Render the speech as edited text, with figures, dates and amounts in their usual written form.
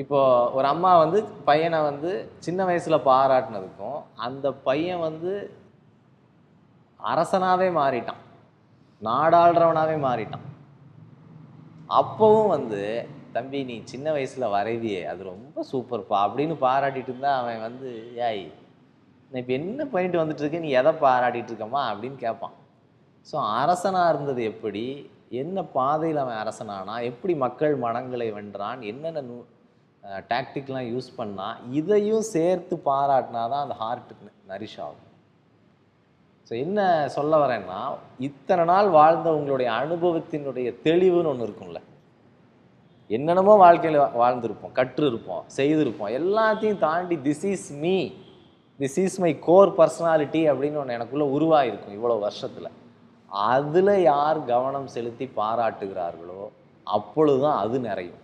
இப்போ ஒரு அம்மா வந்து பையனை வந்து சின்ன வயசுல பாராட்டினதுக்கும் அந்த பையன் வந்து அரசனாவே மாறிட்டான், நாடாளுறவனாவே மாறிட்டான். அப்பவும் வந்து தம்பி நீ சின்ன வயசுல வரைவியே அது ரொம்ப சூப்பர்ப்பா அப்படின்னு பாராட்டிட்டு இருந்தா அவன் வந்து ஏய் நான் இப்போ என்ன பண்ணிட்டு வந்துட்டு இருக்க, நீ எதை பாராட்டிட்டு இருக்கம்மா அப்படின்னு கேட்பான். ஸோ அரசனாக இருந்தது எப்படி, என்ன பாதையில் அவன் அரசனானா, எப்படி மக்கள் மனங்களை வென்றான், என்னென்ன டாக்டிக்லாம் யூஸ் பண்ணால், இதையும் சேர்த்து பாராட்டினா தான் அந்த ஹார்ட்டுக்கு நரிஷ் ஆகும். ஸோ என்ன சொல்ல வரேன்னா, இத்தனை நாள் வாழ்ந்த உங்களுடைய அனுபவத்தினுடைய தெளிவுன்னு ஒன்று இருக்கும்ல, என்னென்னமோ வாழ்க்கையில் வாழ்ந்திருப்போம், கற்று இருப்போம், செய்திருப்போம், எல்லாத்தையும் தாண்டி this is me, this is my core personality அப்படின்னு ஒன்று எனக்குள்ளே உருவாகிருக்கும் இவ்வளோ வருஷத்தில். அதில் யார் கவனம் செலுத்தி பாராட்டுகிறார்களோ அப்பொழுதுதான் அது நிறையும்.